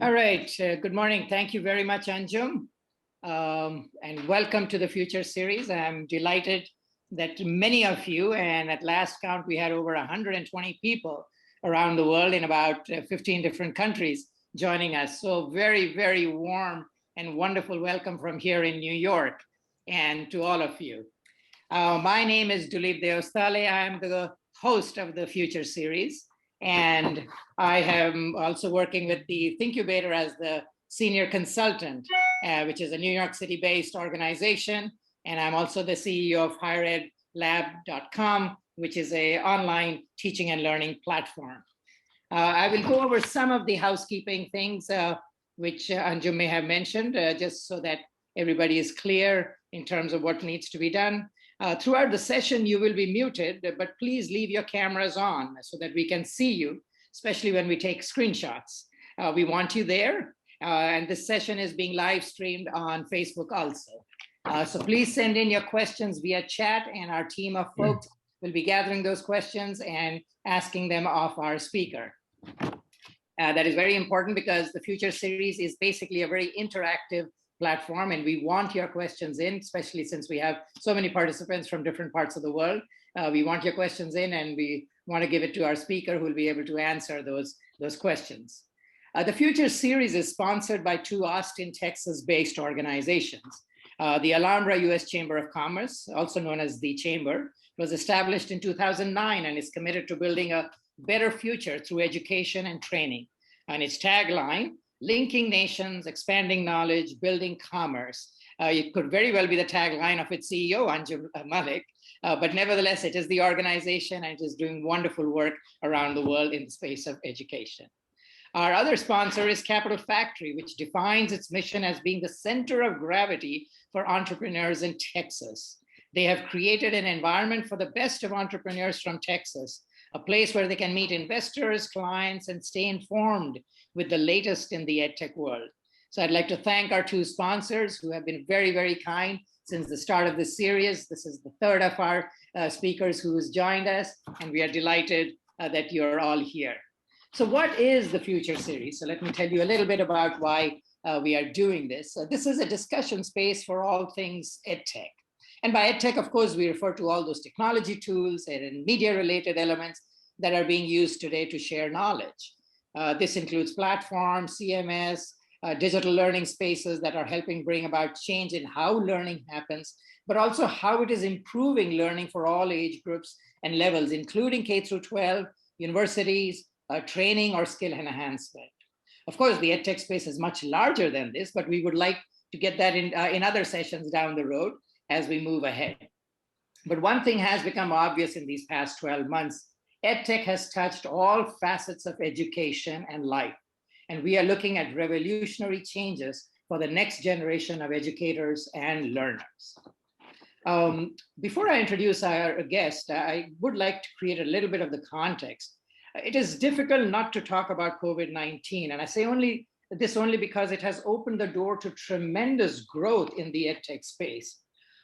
All right, good morning. Thank you very much, Anjum, and welcome to the Future Series. I'm delighted that many of you, and at last count, we had over 120 people around the world in about 15 different countries joining us. So very, very warm and wonderful welcome from here in New York and to all of you. My name is Duleep Deosthale. I'm the host of the Future Series. And I am also working with the Thinkubator as the senior consultant, which is a New York City-based organization. And I'm also the CEO of higheredlab.com, which is an online teaching and learning platform. I will go over some of the housekeeping things, which Anjum may have mentioned, just so that everybody is clear in terms of what needs to be done. Throughout the session, you will be muted, but please leave your cameras on so that we can see you, especially when we take screenshots. We want you there, and this session is being live streamed on Facebook also. So please send in your questions via chat, and our team of folks will be gathering those questions and asking them of our speaker. That is very important because the Future Series is basically a very interactive platform, and we want your questions in, especially since we have so many participants from different parts of the world. We want your questions in, and we want to give it to our speaker who will be able to answer those questions. The Future Series is sponsored by two Austin, Texas-based organizations. The Alhambra U.S. Chamber of Commerce, also known as the Chamber, was established in 2009 and is committed to building a better future through education and training. And its tagline, linking nations, expanding knowledge, building commerce. It could very well be the tagline of its CEO, Anjum Malik, but nevertheless, it is the organization and it is doing wonderful work around the world in the space of education. Our other sponsor is Capital Factory, which defines its mission as being the center of gravity for entrepreneurs in Texas. They have created an environment for the best of entrepreneurs from Texas, a place where they can meet investors, clients, and stay informed with the latest in the EdTech world. So I'd like to thank our two sponsors who have been very, very kind since the start of this series. This is the third of our speakers who has joined us, and we are delighted that you're all here. So what is the Future Series? So let me tell you a little bit about why we are doing this. This is a discussion space for all things EdTech. And by EdTech, of course, we refer to all those technology tools and media-related elements that are being used today to share knowledge. This includes platforms, CMS, digital learning spaces that are helping bring about change in how learning happens, but also how it is improving learning for all age groups and levels, including K through 12, universities, training or skill enhancement. Of course, the EdTech space is much larger than this, but we would like to get that in other sessions down the road as we move ahead. But one thing has become obvious in these past 12 months. EdTech has touched all facets of education and life, and we are looking at revolutionary changes for the next generation of educators and learners. Before I introduce our guest, I would like to create a little bit of the context. It is difficult not to talk about COVID-19, and I say this only because it has opened the door to tremendous growth in the EdTech space.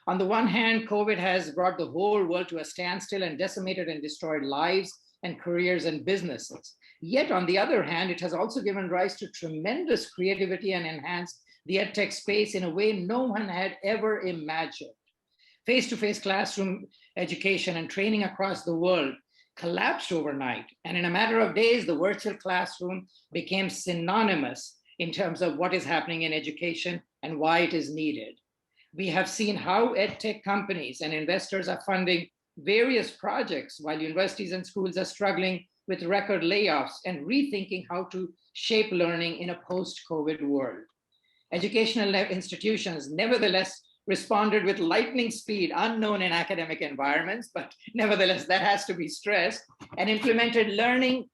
On the one hand, COVID has brought the whole world to a standstill and decimated and destroyed lives and careers and businesses. Yet, on the other hand, it has also given rise to tremendous creativity and enhanced the EdTech space in a way no one had ever imagined. Face-to-face classroom education and training across the world collapsed overnight. And in a matter of days, the virtual classroom became synonymous in terms of what is happening in education and why it is needed. We have seen how EdTech companies and investors are funding various projects while universities and schools are struggling with record layoffs and rethinking how to shape learning in a post-COVID world. Educational institutions nevertheless responded with lightning speed, unknown in academic environments, but nevertheless that has to be stressed, and implemented learning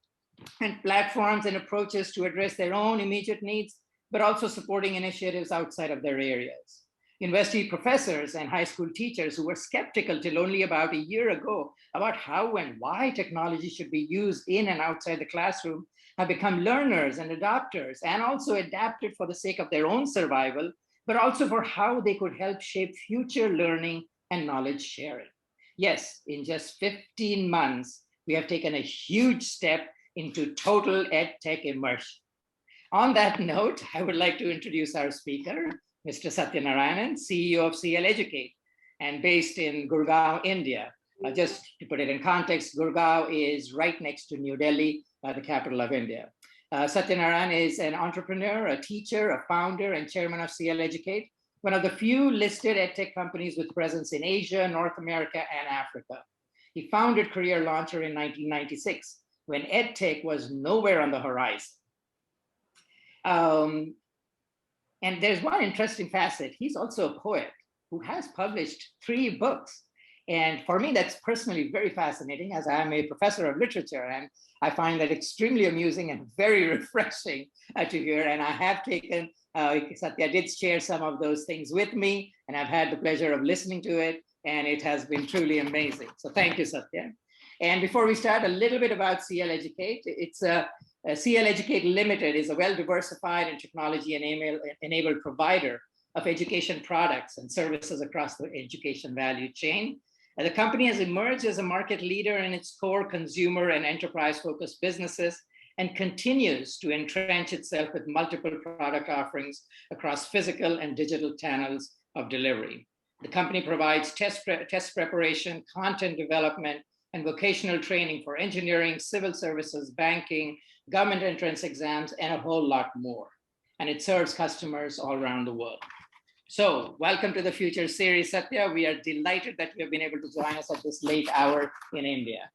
and platforms and approaches to address their own immediate needs, but also supporting initiatives outside of their areas. University professors and high school teachers who were skeptical till only about a year ago about how and why technology should be used in and outside the classroom have become learners and adopters, and also adapted for the sake of their own survival, but also for how they could help shape future learning and knowledge sharing. Yes, in just 15 months, we have taken a huge step into total EdTech immersion. On that note, I would like to introduce our speaker, Mr. Satya Narayanan, CEO of CL Educate, and based in Gurgaon, India. Just to put it in context, Gurgaon is right next to New Delhi, the capital of India. Satya Narayanan is an entrepreneur, a teacher, a founder, and chairman of CL Educate, one of the few listed EdTech companies with presence in Asia, North America, and Africa. He founded Career Launcher in 1996, when EdTech was nowhere on the horizon. And there's one interesting facet. He's also a poet who has published 3 books. And for me, that's personally very fascinating, as I am a professor of literature, and I find that extremely amusing and very refreshing to hear. And I have taken, Satya did share some of those things with me, and I've had the pleasure of listening to it, and it has been truly amazing. So thank you, Satya. And before we start, a little bit about CL Educate. It's CL Educate Limited is a well-diversified and technology-enabled provider of education products and services across the education value chain. And the company has emerged as a market leader in its core consumer and enterprise-focused businesses and continues to entrench itself with multiple product offerings across physical and digital channels of delivery. The company provides test preparation, content development, and vocational training for engineering, civil services, banking, government entrance exams, and a whole lot more. And it serves customers all around the world. So welcome to the Future Series, Satya. We are delighted that you have been able to join us at this late hour in India.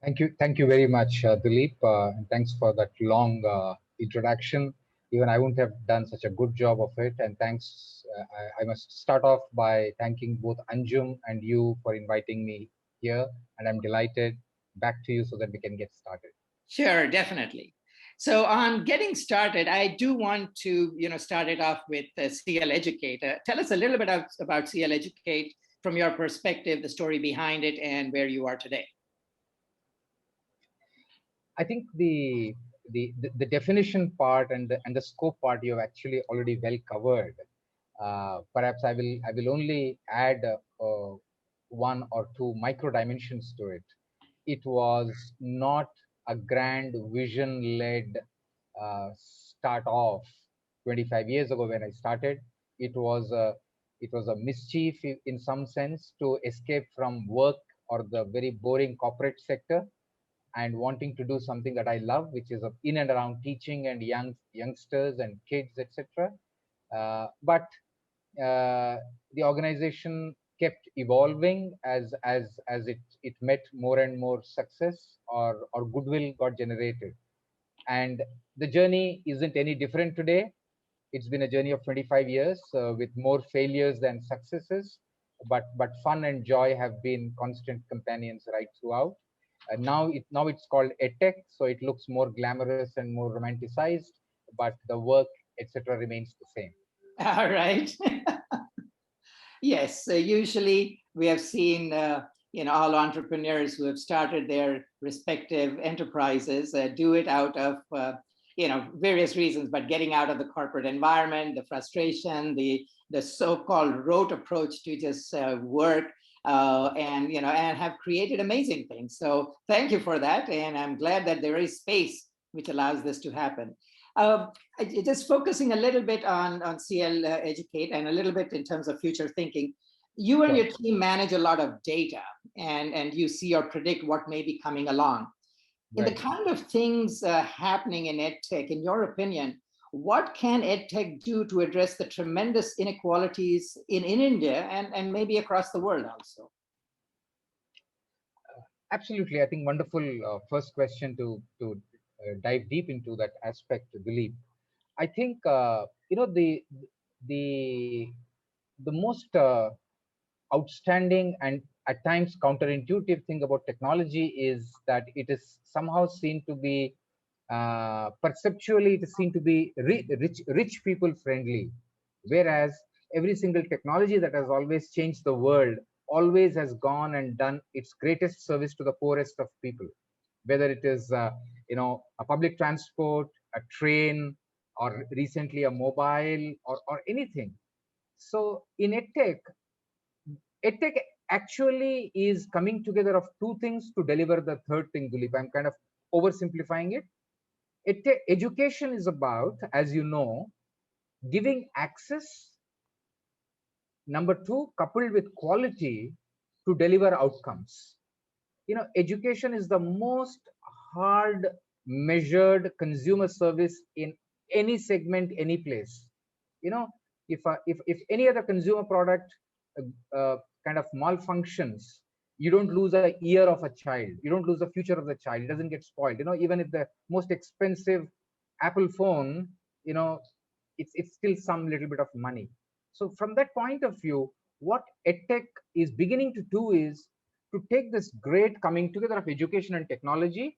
Thank you very much, Duleep, and thanks for that long introduction. Even I wouldn't have done such a good job of it. And thanks, I must start off by thanking both Anjum and you for inviting me here. And I'm delighted. Back to you so that we can get started. Sure, definitely. So on getting started, I do want to start it off with CL Educate. Tell us a little bit about CL Educate from your perspective, the story behind it, and where you are today. I think the definition part and the scope part you have actually already well covered. Perhaps I will only add 1 or 2 micro dimensions to it. It was not a grand vision-led start off 25 years ago when I started. It was a mischief in some sense to escape from work or the very boring corporate sector and wanting to do something that I love, which is in and around teaching and youngsters and kids, etc. But the organization kept evolving as it met more and more success or goodwill got generated. And the journey isn't any different today. It's been a journey of 25 years with more failures than successes, but fun and joy have been constant companions right throughout. Now it's called EdTech, so it looks more glamorous and more romanticized, but the work, etc., remains the same. All right. Yes, usually we have seen all entrepreneurs who have started their respective enterprises do it out of various reasons, but getting out of the corporate environment, the frustration, the so-called rote approach to just work, and have created amazing things. So thank you for that, and I'm glad that there is space which allows this to happen. Just focusing a little bit on CL Educate and a little bit in terms of future thinking. You and your team manage a lot of data, and you see or predict what may be coming along. In the kind of things happening in EdTech, in your opinion, what can EdTech do to address the tremendous inequalities in India and maybe across the world also? Absolutely. I think wonderful first question to dive deep into that aspect, Duleep. I think the most outstanding and at times counterintuitive thing about technology is that it is somehow seen to be perceptually it is seen to be rich people friendly, whereas every single technology that has always changed the world always has gone and done its greatest service to the poorest of people, whether it is a public transport, a train, or recently a mobile or anything. So in EdTech actually is coming together of 2 things to deliver the third thing, Duleep. I'm kind of oversimplifying it. Education is about, as you know, giving access, number two, coupled with quality to deliver outcomes. Education is the most hard measured consumer service in any segment, any place. You know, if any other consumer product kind of malfunctions, you don't lose a year of a child, you don't lose the future of the child, it doesn't get spoiled. Even if the most expensive Apple phone, you know, it's still some little bit of money. So from that point of view, what EdTech is beginning to do is to take this great coming together of education and technology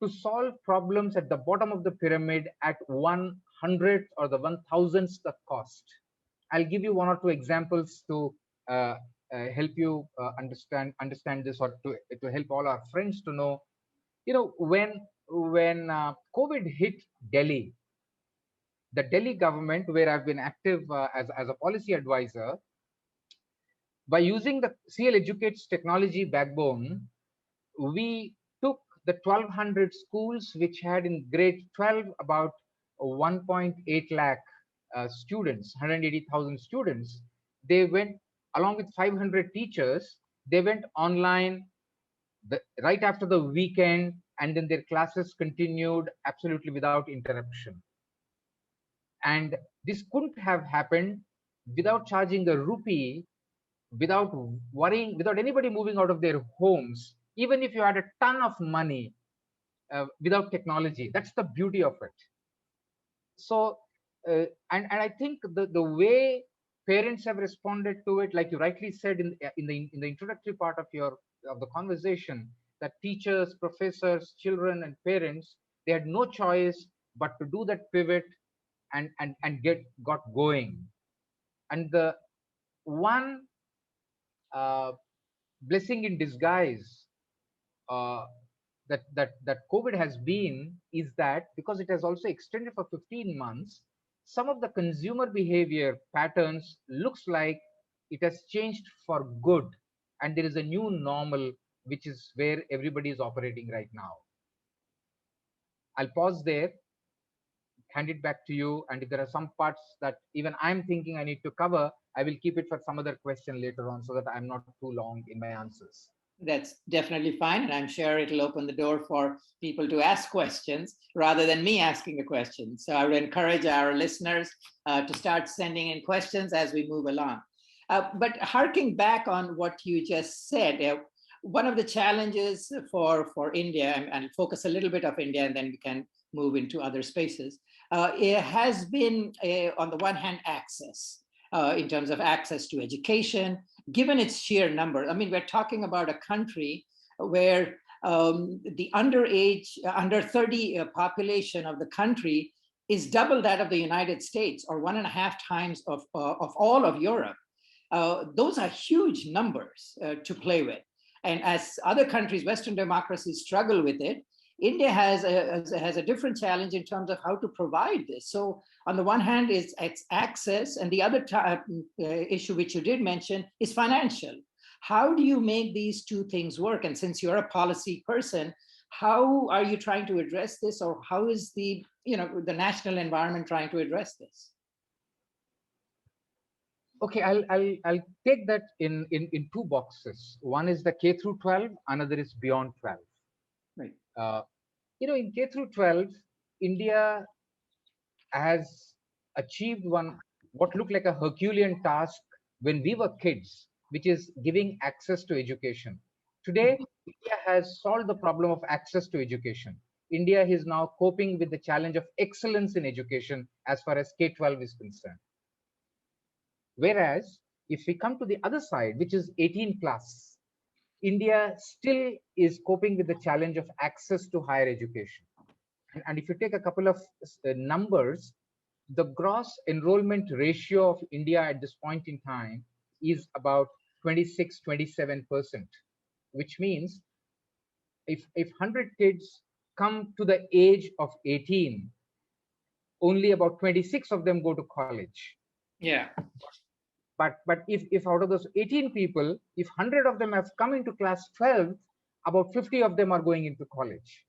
to solve problems at the bottom of the pyramid at 100th or the 1000th the cost. I'll give you one or two examples to uh, help you understand this, or to help all our friends to know. When COVID hit Delhi, the Delhi government, where I've been active as a policy advisor, by using the CL Educate's technology backbone, we took the 1200 schools which had in grade 12 about 1.8 lakh students, 180,000 students. They went, along with 500 teachers, they went online right after the weekend, and then their classes continued absolutely without interruption. And this couldn't have happened without charging a rupee, without worrying, without anybody moving out of their homes, even if you had a ton of money, without technology. That's the beauty of it. So, and I think the way parents have responded to it, like you rightly said in the introductory part of the conversation, that teachers, professors, children, and parents, they had no choice but to do that pivot and got going. And the one blessing in disguise uh, that COVID has been is that because it has also extended for 15 months, some of the consumer behavior patterns looks like it has changed for good, and there is a new normal, which is where everybody is operating right now. I'll pause there, hand it back to you, and if there are some parts that even I'm thinking I need to cover, I will keep it for some other question later on so that I'm not too long in my answers. That's definitely fine. And I'm sure it'll open the door for people to ask questions rather than me asking a question. So I would encourage our listeners to start sending in questions as we move along. But harking back on what you just said, one of the challenges for India, and I'll focus a little bit of India and then we can move into other spaces, it has been, on the one hand, access. In terms of access to education, given its sheer number. I mean, we're talking about a country where the underage, under 30 population of the country is double that of the United States, or 1.5 times of all of Europe. Those are huge numbers to play with. And as other countries, Western democracies, struggle with it, India has a different challenge in terms of how to provide this. So on the one hand, it's access, and the other issue which you did mention is financial. How do you make these two things work? And since you're a policy person, how are you trying to address this, or how is the national environment trying to address this? Okay, I'll take that in two boxes. One is the K through 12, another is beyond 12. Right. In K through 12, India has achieved what looked like a Herculean task when we were kids, which is giving access to education. Today, India has solved the problem of access to education. India is now coping with the challenge of excellence in education as far as K-12 is concerned. Whereas, if we come to the other side, which is 18 plus, India still is coping with the challenge of access to higher education. And if you take a couple of numbers, the gross enrollment ratio of India at this point in time is about 26-27%, which means if 100 kids come to the age of 18, only about 26 of them go to college. Yeah. But if out of those 18 people, if 100 of them have come into class 12, about 50 of them are going into college.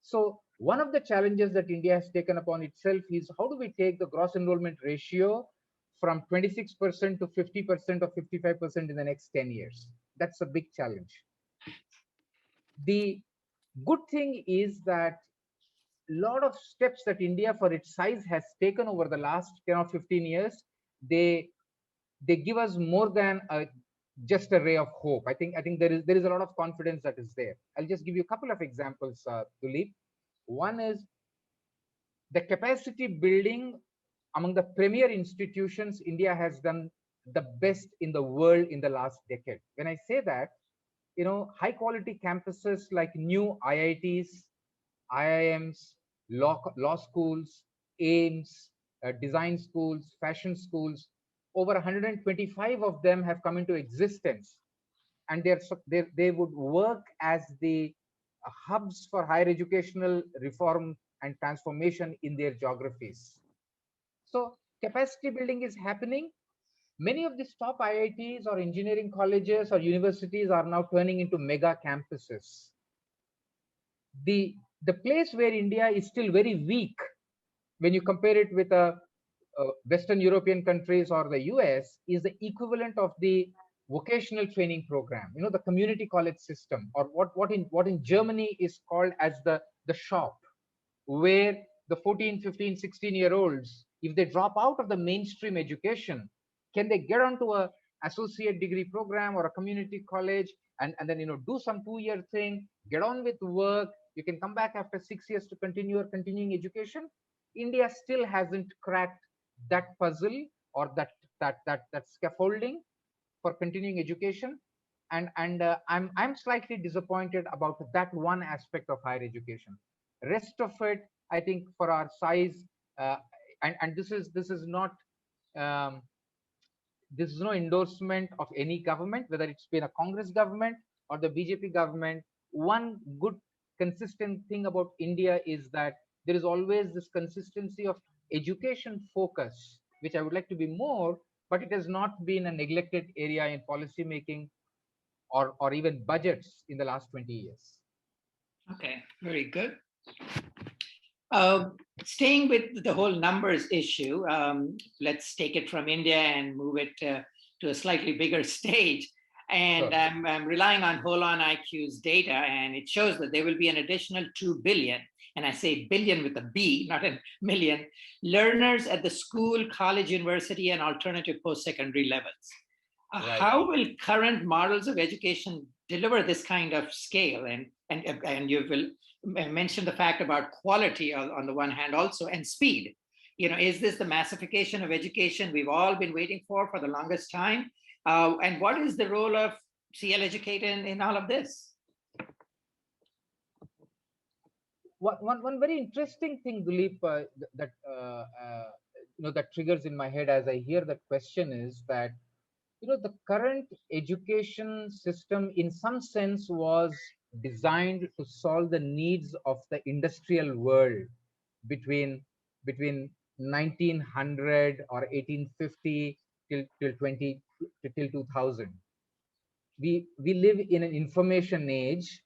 So One of the challenges that India has taken upon itself is how do we take the gross enrollment ratio from 26% to 50% or 55% in the next 10 years? That's a big challenge. The good thing is that a lot of steps that India for its size has taken over the last 10 or 15 years, they give us more than just a ray of hope. I think there is a lot of confidence that is there. I'll just give you a couple of examples, Duleep. One is the capacity building among the premier institutions. India has done the best in the world in the last decade. When I say that, high quality campuses like new IITs, IIMs, law schools, AIMS, design schools, fashion schools, over 125 of them have come into existence, and they would work as the hubs for higher educational reform and transformation in their geographies. So capacity building is happening. Many of these top IITs or engineering colleges or universities are now turning into mega campuses. The place where India is still very weak when you compare it with Western European countries or the US is the equivalent of the vocational training program, the community college system, or what in Germany is called as the shop, where the 14, 15, 16-year-olds, if they drop out of the mainstream education, can they get onto a associate degree program or a community college and then do some 2-year thing, get on with work. You can come back after 6 years to continue your continuing education. India still hasn't cracked that puzzle or that scaffolding for continuing education, and I'm slightly disappointed about that one aspect of higher education. Rest of it, I think, for our size, uh, and this is not um, this is no endorsement of any government, whether it's been a Congress government or the BJP government. One good consistent thing about India is that there is always this consistency of education focus, which I would like to be more, but it has not been a neglected area in policy making or even budgets in the last 20 years. Okay, very good. Uh, Staying with the whole numbers issue, let's take it from India and move it to a slightly bigger stage. And Sure. I'm relying on Holon IQ's data, and it shows that there will be an additional 2 billion, and I say billion with a B, not a million, learners at the school, college, university, and alternative post-secondary levels. Right. How will current models of education deliver this kind of scale? And you will mention the fact about quality on the one hand also, and speed. Is this the massification of education we've all been waiting for the longest time? And what is the role of CL Educate in all of this? One very interesting thing, Duleep, that triggers in my head as I hear that question is that the current education system in some sense was designed to solve the needs of the industrial world between 1900 or 1850 till 2000. We live in an information age.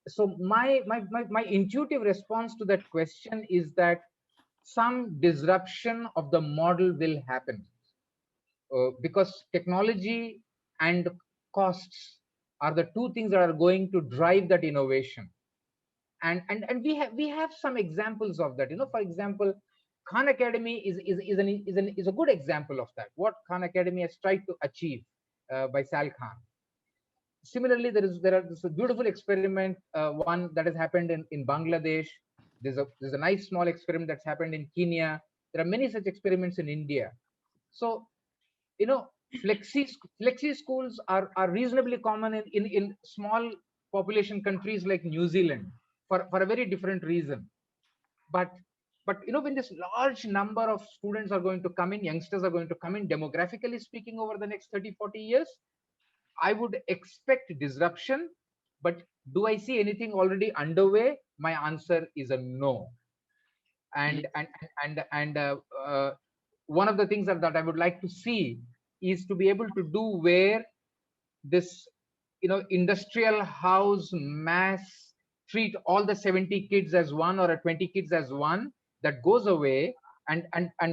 So my intuitive response to that question is that some disruption of the model will happen, because technology and costs are the two things that are going to drive that innovation. And we have some examples of that. For example, Khan Academy is a good example of that, what Khan Academy has tried to achieve by Sal Khan. Similarly, there's a beautiful experiment, one that has happened in Bangladesh. There's a nice small experiment that's happened in Kenya. There are many such experiments in India. So flexi schools are reasonably common in small population countries like New Zealand for a very different reason. But when this large number of students are going to come in, youngsters are going to come in, demographically speaking, over the next 30-40 years, I would expect disruption. But do I see anything already underway? My answer is a no. And one of the things that I would like to see is to be able to do where this industrial house mass treat all the 70 kids as one or a 20 kids as one. That goes away, and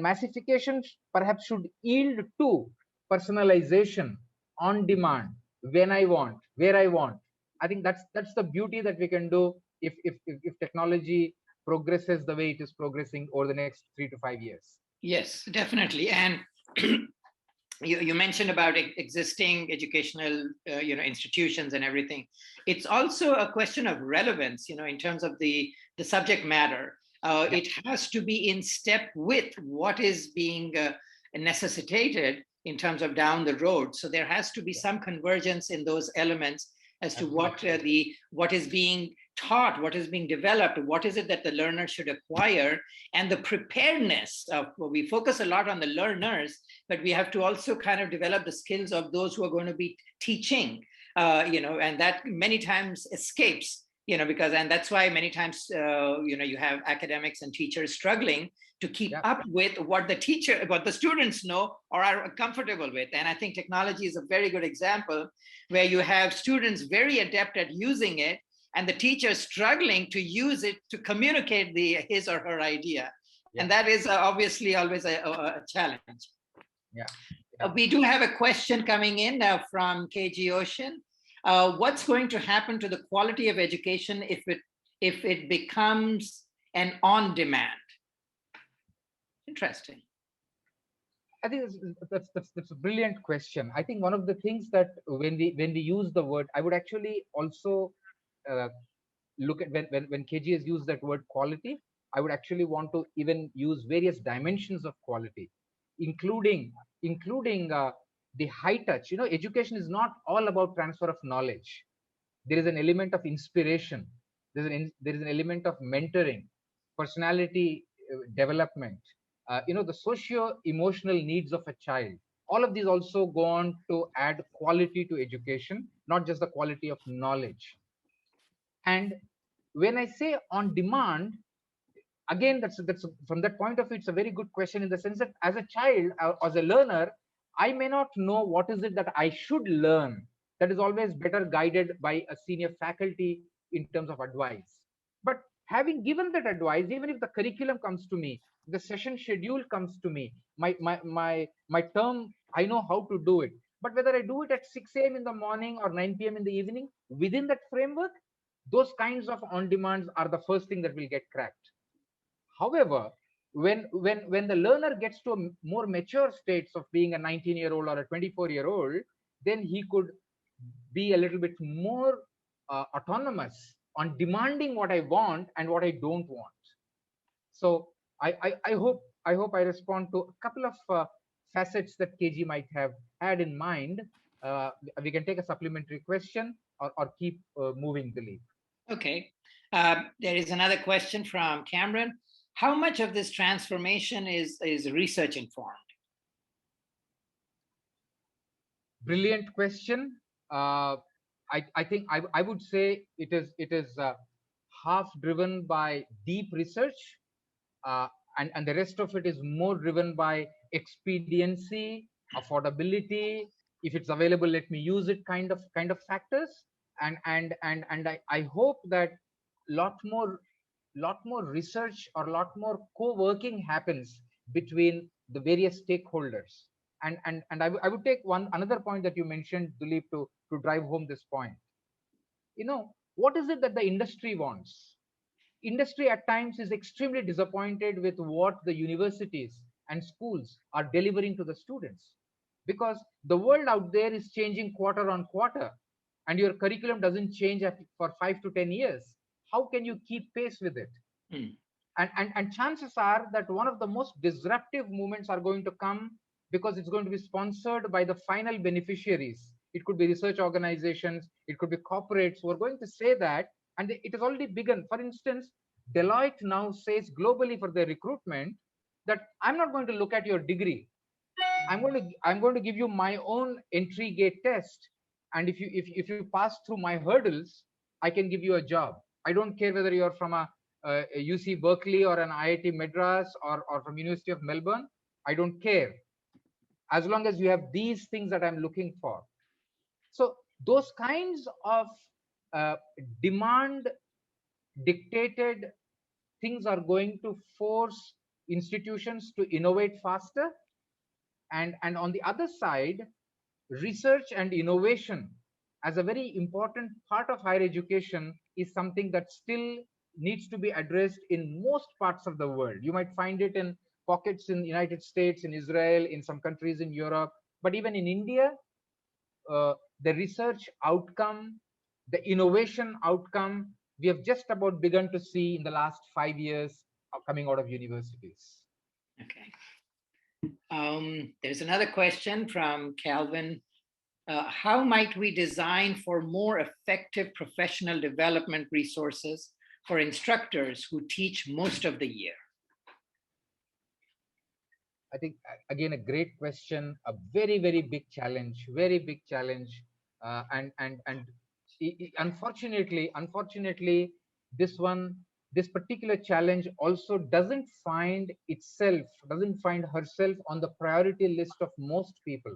massification perhaps should yield to personalization, on demand, when I want, where I want. I think that's the beauty that we can do if technology progresses the way it is progressing over the next 3 to 5 years. Yes, definitely. And you mentioned about existing educational institutions and everything. It's also a question of relevance, in terms of the subject matter. Yeah. It has to be in step with what is being necessitated in terms of down the road. So there has to be Yeah. some convergence in those elements as to Absolutely. what is being taught, what is being developed, what is it that the learner should acquire, and the preparedness of, well, we focus a lot on the learners, but we have to also kind of develop the skills of those who are going to be teaching, and that many times escapes, because, and that's why many times, you have academics and teachers struggling to keep Yeah. up with what the students know or are comfortable with. And I think technology is a very good example where you have students very adept at using it and the teacher struggling to use it to communicate his or her idea. Yeah. And that is obviously always a challenge. Yeah. Yeah. We do have a question coming in from KG Ocean. What's going to happen to the quality of education if it becomes an on-demand? Interesting. I think that's a brilliant question. I think one of the things that when we use the word, I would actually also uh, look at when KG has used that word quality. I would actually want to even use various dimensions of quality, including the high touch. Education is not all about transfer of knowledge. There is an element of inspiration. There is an element of mentoring, personality development, the socio emotional needs of a child. All of these also go on to add quality to education, not just the quality of knowledge. And when I say on demand, again, that's from that point of view, it's a very good question, in the sense that as a child, as a learner, I may not know what is it that I should learn. That is always better guided by a senior faculty in terms of advice. But having given that advice, even if the curriculum comes to me, the session schedule comes to me, my term, I know how to do it. But whether I do it at 6 a.m. in the morning or 9 p.m. in the evening, within that framework, those kinds of on demands are the first thing that will get cracked. However, when the learner gets to a more mature states of being a 19-year-old or a 24-year-old, then he could be a little bit more autonomous on demanding what I want and what I don't want. So I hope I respond to a couple of facets that KG might have had in mind. We can take a supplementary question, or keep moving the lead. Okay. There is another question from Cameron. How much of this transformation is research informed? Brilliant question. I think I would say it is half driven by deep research, uh, and the rest of it is more driven by expediency, affordability. If it's available, let me use it, kind of factors. And I hope that lot more lot more research or lot more co-working happens between the various stakeholders. And I would take one another point that you mentioned, Duleep, to drive home this point. What is it that the industry wants? Industry at times is extremely disappointed with what the universities and schools are delivering to the students, because the world out there is changing quarter on quarter, and your curriculum doesn't change for 5 to 10 years. How can you keep pace with it? Hmm. And chances are that one of the most disruptive movements are going to come, because it's going to be sponsored by the final beneficiaries. It could be research organizations, it could be corporates who are going to say that. And it has already begun. For instance, Deloitte now says globally for their recruitment that I'm not going to look at your degree. I'm going to give you my own entry gate test, and if you pass through my hurdles, I can give you a job. I don't care whether you're from a UC Berkeley or an IIT Madras, or from University of Melbourne. I don't care, as long as you have these things that I'm looking for. So those kinds of uh, demand dictated things are going to force institutions to innovate faster, and on the other side, research and innovation as a very important part of higher education is something that still needs to be addressed in most parts of the world. You might find it in pockets in the United States, in Israel, in some countries in Europe, but even in India, the research outcome, the innovation outcome, we have just about begun to see in the last 5 years coming out of universities. Okay. There's another question from Calvin. How might we design for more effective professional development resources for instructors who teach most of the year? I think again a great question, a very very big challenge, very big challenge, and unfortunately, this particular challenge also doesn't find herself on the priority list of most people.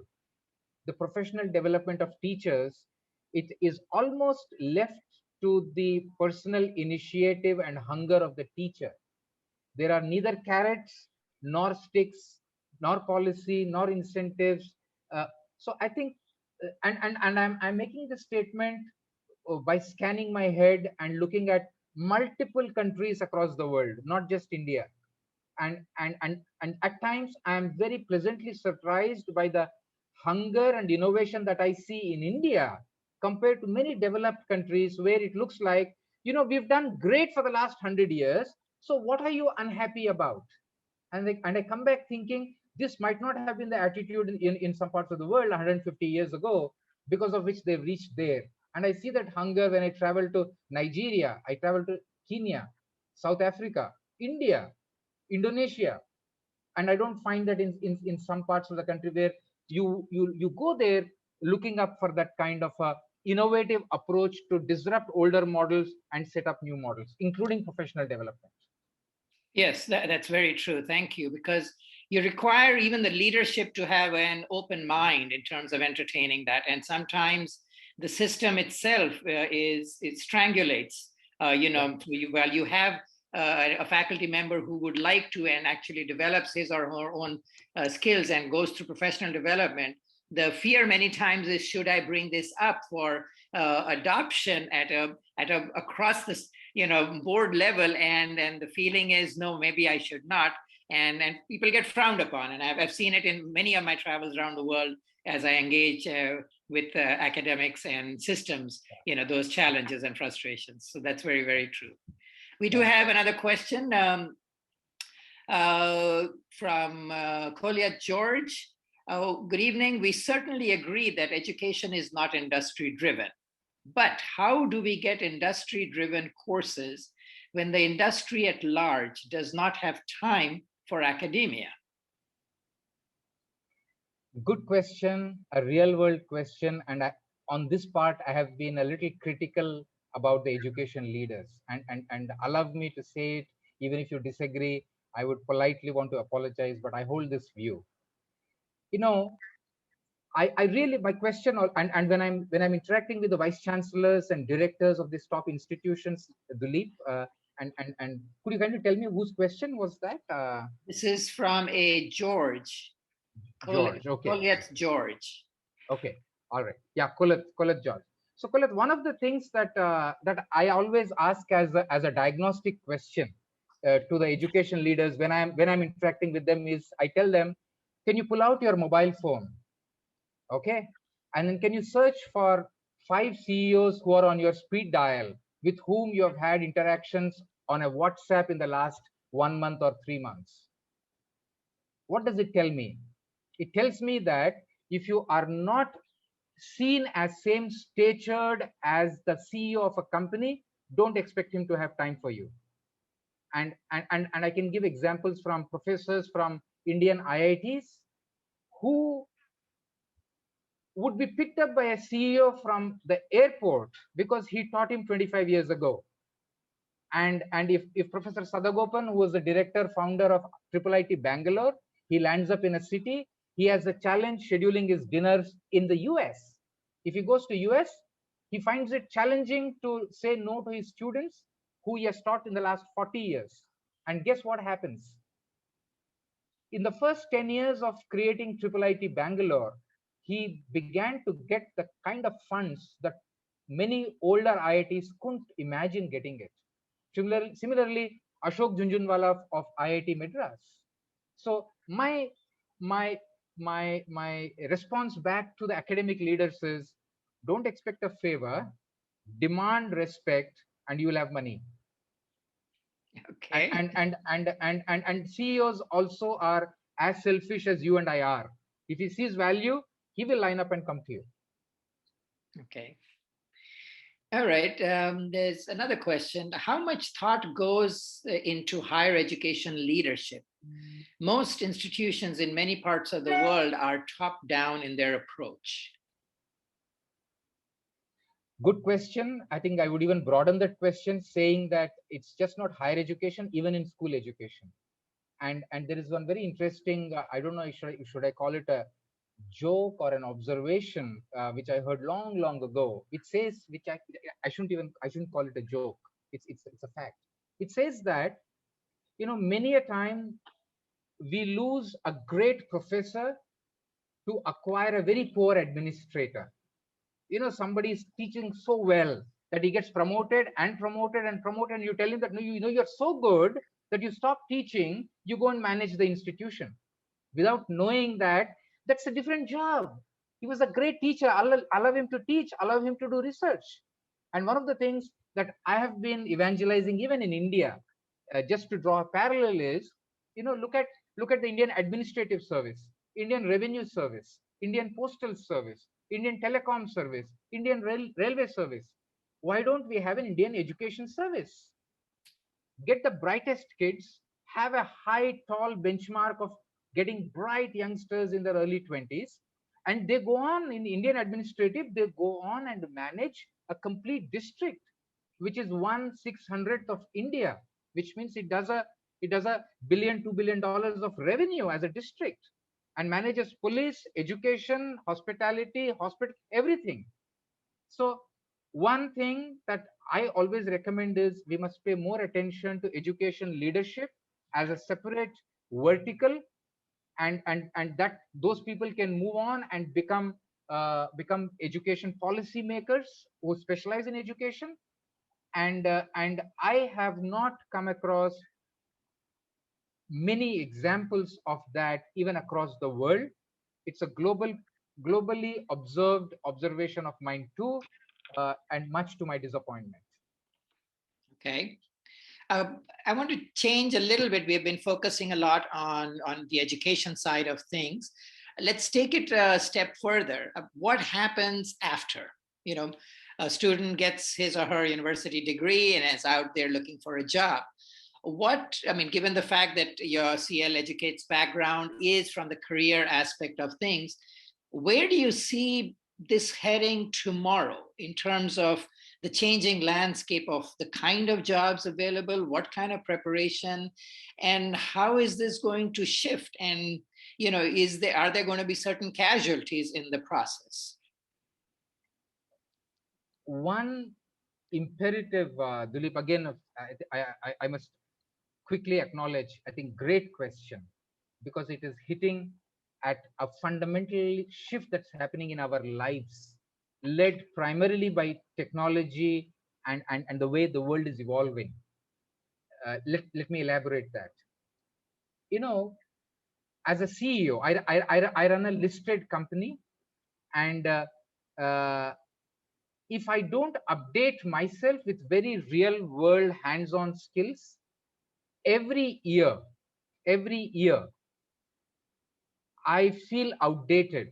The professional development of teachers, it is almost left to the personal initiative and hunger of the teacher. There are neither carrots nor sticks, nor policy, nor incentives. Uh, so I think, and I'm making this statement by scanning my head and looking at multiple countries across the world, not just India. And at times I am very pleasantly surprised by the hunger and innovation that I see in India compared to many developed countries where it looks like, we've done great for the last 100 years. So what are you unhappy about? And I come back thinking this might not have been the attitude in some parts of the world 150 years ago, because of which they've reached there. And I see that hunger when I travel to Nigeria, I travel to Kenya, South Africa, India, Indonesia, and I don't find that in some parts of the country where you go there looking up for that kind of a innovative approach to disrupt older models and set up new models, including professional development. Yes, that's very true. Thank you. Because you require even the leadership to have an open mind in terms of entertaining that. And sometimes the system itself it strangulates. While you have a faculty member who would like to and actually develops his or her own skills and goes through professional development, the fear many times is, should I bring this up for adoption at a across this board level, and the feeling is, no, maybe I should not, and people get frowned upon. And I've seen it in many of my travels around the world as I engage with academics and systems, those challenges and frustrations. So that's very, very true. We do have another question from Koliat George. Oh, good evening. We certainly agree that education is not industry driven. But how do we get industry driven courses when the industry at large does not have time for academia? Good question, a real world question. And on this part, I have been a little critical about the education leaders. And allow me to say it, even if you disagree, I would politely want to apologize, but I hold this view. I really, my question, and when I'm interacting with the vice chancellors and directors of these top institutions, Duleep, and could you kindly tell me whose question was that? This is from a George. George, okay. Koliat George. Okay, all right. Yeah, Koliat George. So Koliat, one of the things that I always ask as a diagnostic question to the education leaders when I'm interacting with them is, I tell them, can you pull out your mobile phone? Okay, and then can you search for 5 CEOs who are on your speed dial with whom you have had interactions on a WhatsApp in the last 1 month or 3 months? What does it tell me? It tells me that if you are not seen as same statured as the CEO of a company, don't expect him to have time for you. And I can give examples from professors from Indian IITs who would be picked up by a CEO from the airport because he taught him 25 years ago. And if Professor Sadagopan, who was the director, founder of IIIT Bangalore, he lands up in a city, he has a challenge scheduling his dinners in the US. If he goes to US, he finds it challenging to say no to his students. who he has taught in the last 40 years. And guess what happens? In the first 10 years of creating Triple IT Bangalore, he began to get the kind of funds that many older IITs couldn't imagine getting it. Similarly, Ashok Junjunwala of IIT Madras. So my response back to the academic leaders is, don't expect a favor, demand respect, and you will have money. Okay. And CEOs also are as selfish as you and I are. If he sees value, he will line up and come to you. Okay. All right. There's another question. How much thought goes into higher education leadership? Most institutions in many parts of the world are top down in their approach. Good question. I think I would even broaden that question, saying that it's just not higher education, even in school education. And there is one very interesting, I don't know, should I call it a joke or an observation, which I heard long ago. It says, which I shouldn't call it a joke. It's a fact. It says that, many a time we lose a great professor to acquire a very poor administrator. Somebody is teaching so well that he gets promoted and promoted and promoted, and you tell him that, no, you're so good that you stop teaching, you go and manage the institution, without knowing that that's a different job. He was a great teacher. Allow him to teach, allow him to do research. And one of the things that I have been evangelizing even in India, just to draw a parallel, is, look at the Indian Administrative Service, Indian Revenue Service, Indian Postal Service, Indian Telecom Service, Indian Railway Service. Why don't we have an Indian Education Service? Get the brightest kids, have a high, tall benchmark of getting bright youngsters in their early 20s, and they go on in Indian administrative, they go on and manage a complete district, which is 1/600th of India, which means it does a billion, $2 billion of revenue as a district, and manages police, education, hospitality, everything. So one thing that I always recommend is, we must pay more attention to education leadership as a separate vertical, and that those people can move on and become education policy makers who specialize in education. And I have not come across many examples of that even across the world. It's a globally observed observation of mine too, and much to my disappointment. Okay. I want to change a little bit. We have been focusing a lot on the education side of things. Let's take it a step further. What happens after? A student gets his or her university degree and is out there looking for a job. Given the fact that your CL Educate's background is from the career aspect of things, where do you see this heading tomorrow in terms of the changing landscape of the kind of jobs available, what kind of preparation, and how is this going to shift? And, are there going to be certain casualties in the process? One imperative, Duleep, again, I must quickly acknowledge, I think, great question, because it is hitting at a fundamental shift that's happening in our lives, led primarily by technology and the way the world is evolving. Let me elaborate that. As a CEO, I run a listed company, and if I don't update myself with very real world hands-on skills, every year, I feel outdated.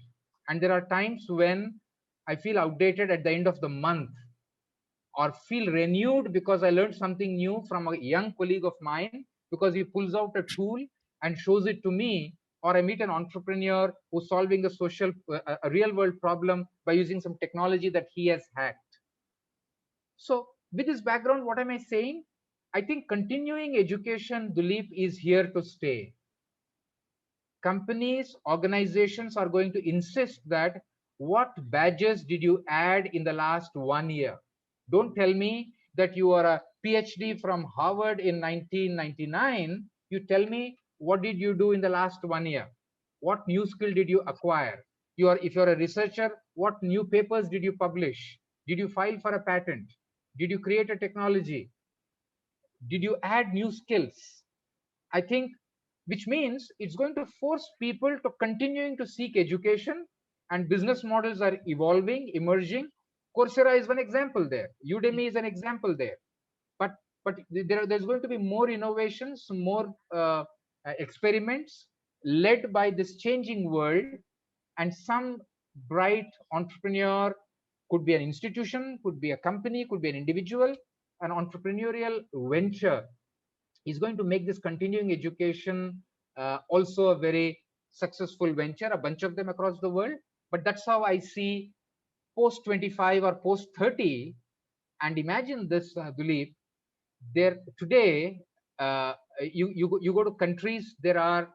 And there are times when I feel outdated at the end of the month, or feel renewed because I learned something new from a young colleague of mine, because he pulls out a tool and shows it to me, or I meet an entrepreneur who's solving a real world problem by using some technology that he has hacked. So with this background, what am I saying? I think continuing education, Duleep, is here to stay. Companies, organizations are going to insist that, what badges did you add in the last 1 year? Don't tell me that you are a PhD from Harvard in 1999, you tell me, what did you do in the last 1 year? What new skill did you acquire? If you're a researcher, what new papers did you publish? Did you file for a patent? Did you create a technology? Did you add new skills? I think, which means it's going to force people to continuing to seek education, and business models are evolving, emerging. Coursera is one example there. Udemy is an example there. But there's going to be more innovations, more experiments led by this changing world, and some bright entrepreneur, could be an institution, could be a company, could be an individual, an entrepreneurial venture is going to make this continuing education also a very successful venture, a bunch of them across the world. But that's how I see post 25 or post 30. And imagine this, Duleep, there today, you go to countries, there are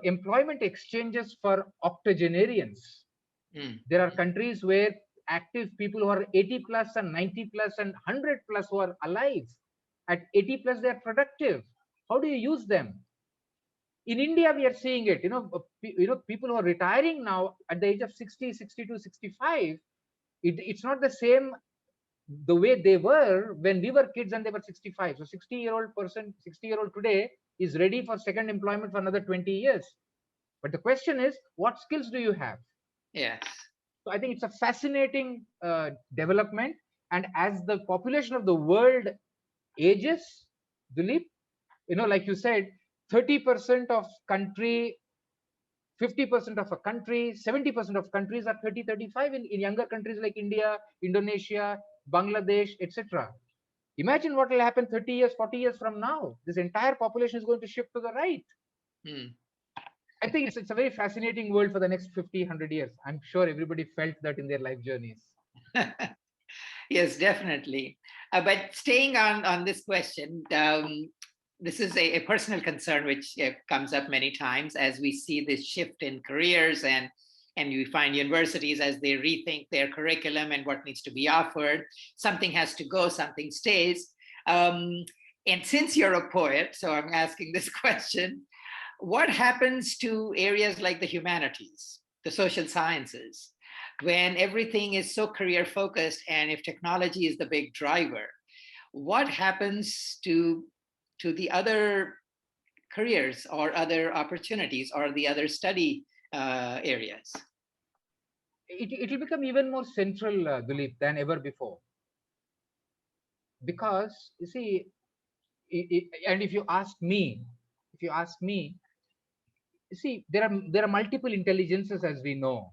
employment exchanges for octogenarians. There are countries where active people who are 80 plus and 90 plus and 100 plus who are alive. At 80 plus, they are productive. How do you use them? In India, we are seeing it. People who are retiring now at the age of 60, 62, 65. It's not the same the way they were when we were kids and they were 65. So 60-year-old person, 60-year-old today is ready for second employment for another 20 years. But the question is, what skills do you have? Yes. So I think it's a fascinating development. And as the population of the world ages, Duleep, like you said, 30% of country, 50% of a country, 70% of countries are 30, 35 in younger countries like India, Indonesia, Bangladesh, etc. Imagine what will happen 30 years, 40 years from now. This entire population is going to shift to the right. I think it's a very fascinating world for the next 50, 100 years. I'm sure everybody felt that in their life journeys. Yes, definitely. But staying on this question, this is a personal concern which comes up many times as we see this shift in careers, and we find universities as they rethink their curriculum and what needs to be offered. Something has to go, something stays. And since you're a poet, so I'm asking this question, what happens to areas like the humanities, the social sciences, when everything is so career focused, and if technology is the big driver? What happens to the other careers or other opportunities or the other study areas? It will become even more central, Duleep, than ever before. Because you see, and if you ask me, you see, there are multiple intelligences, as we know,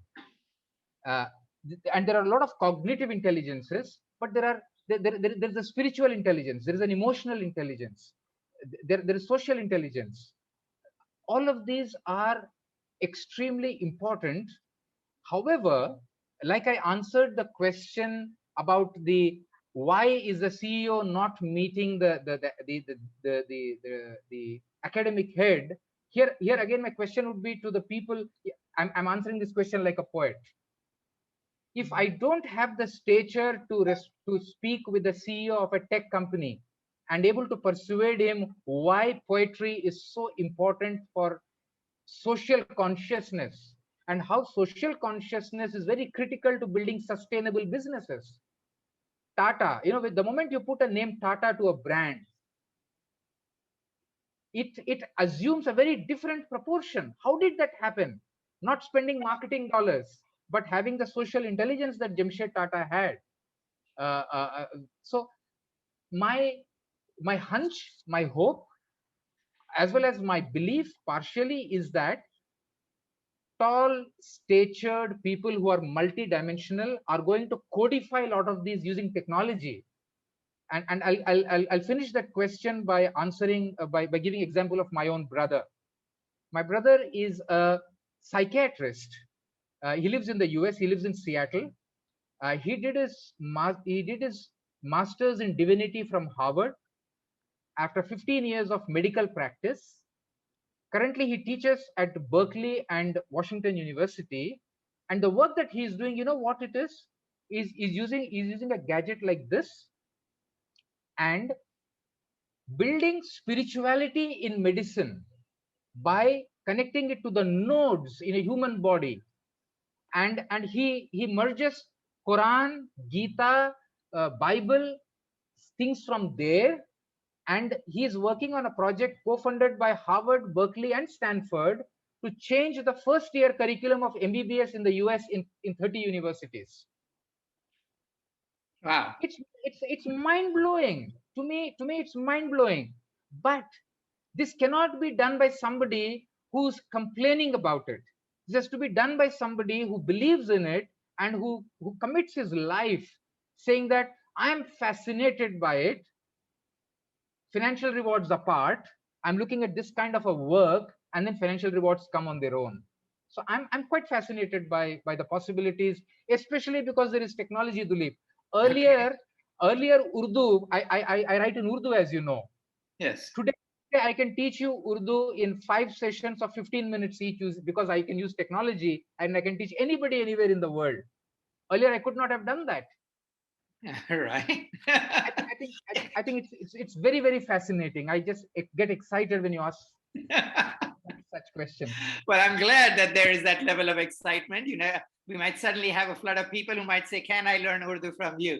and there are a lot of cognitive intelligences, but there's a spiritual intelligence, there is an emotional intelligence, there is social intelligence. All of these are extremely important. However, like I answered the question about the why is the CEO not meeting the academic head, here again my question would be to the people. I'm answering this question like a poet. If I don't have the stature to speak with the CEO of a tech company and able to persuade him why poetry is so important for social consciousness, and how social consciousness is very critical to building sustainable businesses. Tata, with the moment you put a name Tata to a brand, it assumes a very different proportion. How did that happen? Not spending marketing dollars, but having the social intelligence that Jamshed Tata had. So my hunch, my hope, as well as my belief partially, is that tall statured people who are multidimensional are going to codify a lot of these using technology. And I'll finish that question by answering by giving example of my own brother. My brother is a psychiatrist. He lives in the US. He lives in Seattle. He did his master's in divinity from Harvard. After 15 years of medical practice, currently he teaches at Berkeley and Washington University. And the work that he is doing, you know what it is? Is using a gadget like this. and building spirituality in medicine by connecting it to the nodes in a human body. And he merges Quran, Gita, Bible, things from there. And he is working on a project co-funded by Harvard, Berkeley, and Stanford to change the first year curriculum of MBBS in the US in 30 universities. Wow. It's mind-blowing. To me, it's mind-blowing. But this cannot be done by somebody who's complaining about it. This has to be done by somebody who believes in it and who commits his life saying that I am fascinated by it, financial rewards apart. I'm looking at this kind of a work, and then financial rewards come on their own. So I'm quite fascinated by the possibilities, especially because there is technology, Duleep. Okay. Earlier Urdu, I write in Urdu, as you know. Yes. Today I can teach you Urdu in 5 sessions of 15 minutes each, because I can use technology and I can teach anybody anywhere in the world. Earlier I could not have done that. Right. I think it's very, very fascinating. I just get excited when you ask such questions. Well, I'm glad that there is that level of excitement. We might suddenly have a flood of people who might say, "Can I learn Urdu from you?"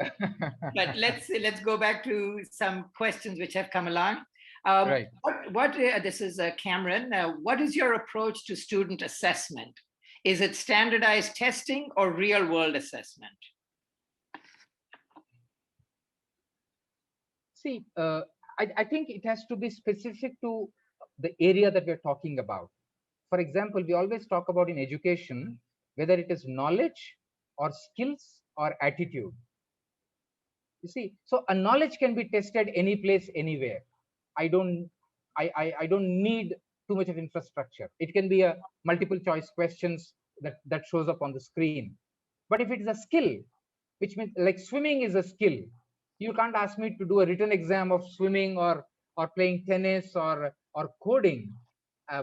But let's go back to some questions which have come along. Right. This is Cameron. What is your approach to student assessment? Is it standardized testing or real world assessment? See, I think it has to be specific to the area that we're talking about. For example, we always talk about in education, whether it is knowledge or skills or attitude. You see, so a knowledge can be tested any place, anywhere. I don't, I don't need too much of infrastructure. It can be a multiple choice questions that shows up on the screen. But if it is a skill, which means like swimming is a skill, you can't ask me to do a written exam of swimming or playing tennis or coding,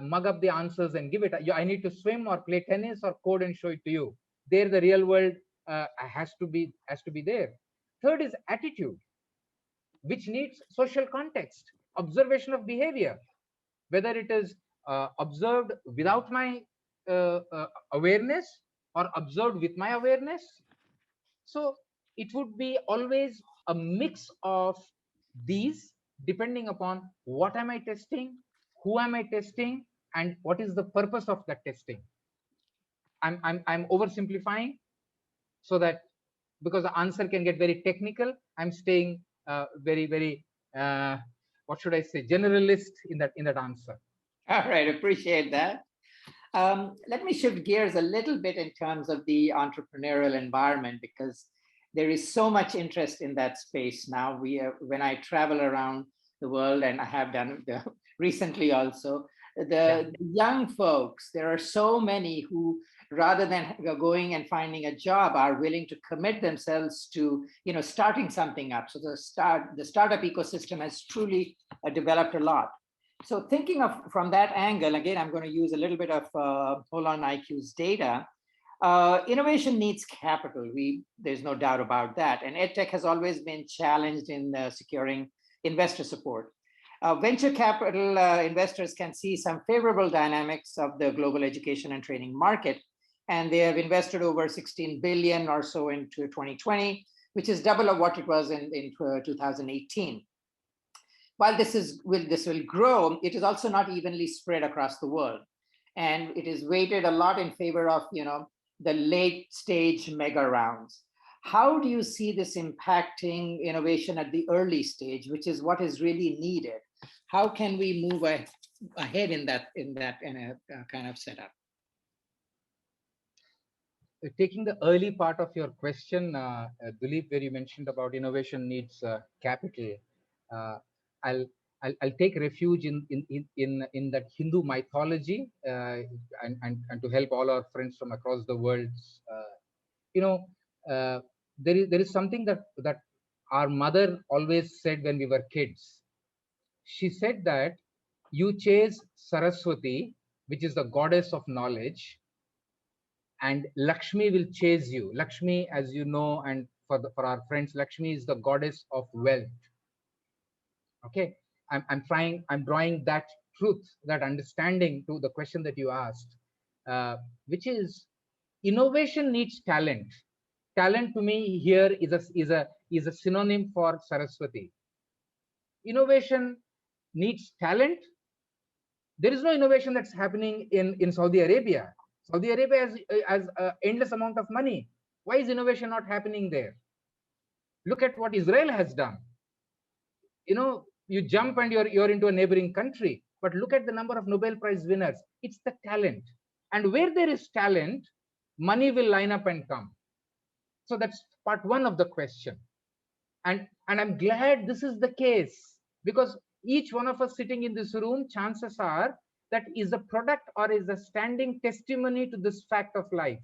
mug up the answers and give it. I need to swim or play tennis or code and show it to you. There, the real world has to be there. Third is attitude, which needs social context, observation of behavior, whether it is observed without my awareness or observed with my awareness. So it would be always a mix of these, depending upon what am I testing, who am I testing, and what is the purpose of that testing. I'm oversimplifying, so that because the answer can get very technical, I'm staying very, very what should I say, generalist in that answer. All right, appreciate that. Let me shift gears a little bit in terms of the entrepreneurial environment, because there is so much interest in that space now. When I travel around the world, and I have done recently also, the young folks, there are so many who, rather than going and finding a job, are willing to commit themselves to starting something up. So the startup ecosystem has truly developed a lot. So thinking of from that angle, again, I'm going to use a little bit of Holon IQ's data. Innovation needs capital. There's no doubt about that. And EdTech has always been challenged in securing investor support. Venture capital investors can see some favorable dynamics of the global education and training market. And they have invested over 16 billion or so into 2020, which is double of what it was in 2018. While this will grow, it is also not evenly spread across the world. And it is weighted a lot in favor of the late stage mega rounds. How do you see this impacting innovation at the early stage, which is what is really needed? How can we move ahead in a kind of setup? Taking the early part of your question, Duleep, where you mentioned about innovation needs capital, I'll, I'll take refuge in that Hindu mythology, and to help all our friends from across the world. You know, there is something that our mother always said when we were kids. She said that you chase Saraswati, which is the goddess of knowledge, and Lakshmi will chase you. Lakshmi, as you know, and for our friends, Lakshmi is the goddess of wealth. Okay, I'm drawing that truth, that understanding to the question that you asked, which is innovation needs talent. Talent to me here is a synonym for Saraswati. Innovation needs talent. There is no innovation that's happening in Saudi Arabia. Saudi Arabia has endless amount of money. Why is innovation not happening there? Look at what Israel has done. You jump and you're into a neighboring country, but look at the number of Nobel Prize winners. It's the talent, and where there is talent, money will line up and come. So that's part one of the question, and I'm glad this is the case, because each one of us sitting in this room, chances are that is a product or is a standing testimony to this fact of life,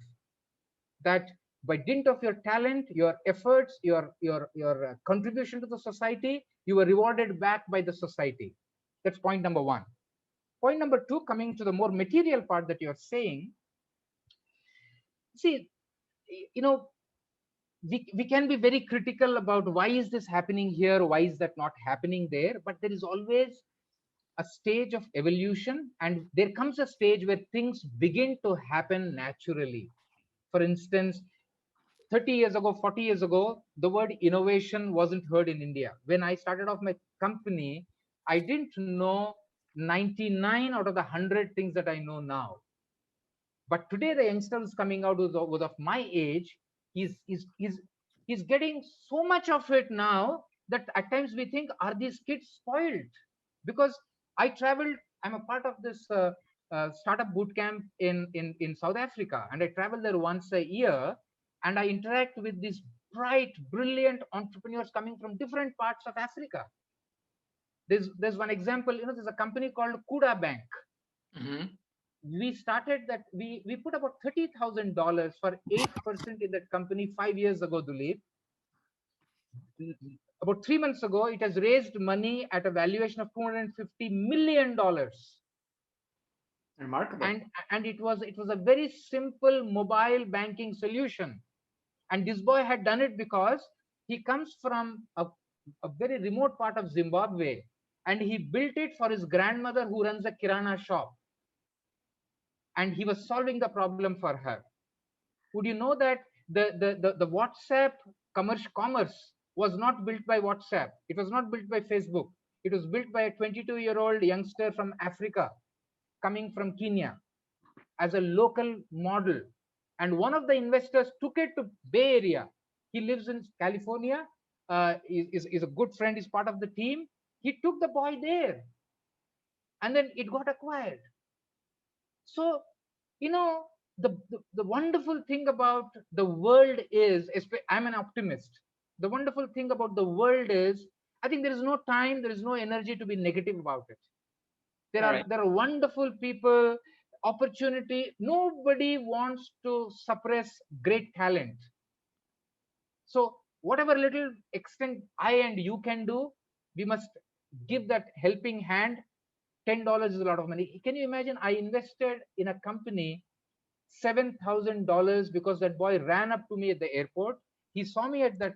that by dint of your talent, your efforts, your contribution to the society, you were rewarded back by the society. That's point number one. Point number two, coming to the more material part that you're saying, see, you know, we can be very critical about why is this happening here, why is that not happening there, but there is always a stage of evolution, and there comes a stage where things begin to happen naturally. For instance, 30 years ago, 40 years ago, the word innovation wasn't heard in India. When I started off my company, I didn't know 99 out of the 100 things that I know now. But today, the youngsters coming out who's of my age, he's getting so much of it now that at times we think, are these kids spoiled? Because I traveled, I'm a part of this startup boot camp in South Africa, and I travel there once a year, and I interact with these bright, brilliant entrepreneurs coming from different parts of Africa. There's one example, there's a company called Kuda Bank. Mm-hmm. We started that, we put about $30,000 for 8% in that company 5 years ago, Duleep. About 3 months ago, it has raised money at a valuation of $250 million. Remarkable. And it was a very simple mobile banking solution. And this boy had done it because he comes from a very remote part of Zimbabwe, and he built it for his grandmother who runs a kirana shop, and he was solving the problem for her. Would you know that the WhatsApp commerce was not built by WhatsApp? It was not built by Facebook. It was built by a 22-year-old youngster from Africa, coming from Kenya, as a local model. And one of the investors took it to Bay Area. He lives in California, is a good friend, is part of the team. He took the boy there, and then it got acquired. So, the wonderful thing about the world is, I'm an optimist. The wonderful thing about the world is, I think there is no time, there is no energy to be negative about it. There are wonderful people, opportunity. Nobody wants to suppress great talent. So whatever little extent I and you can do, we must give that helping hand. $10 is a lot of money. Can you imagine? I invested in a company $7,000 because that boy ran up to me at the airport. He saw me at that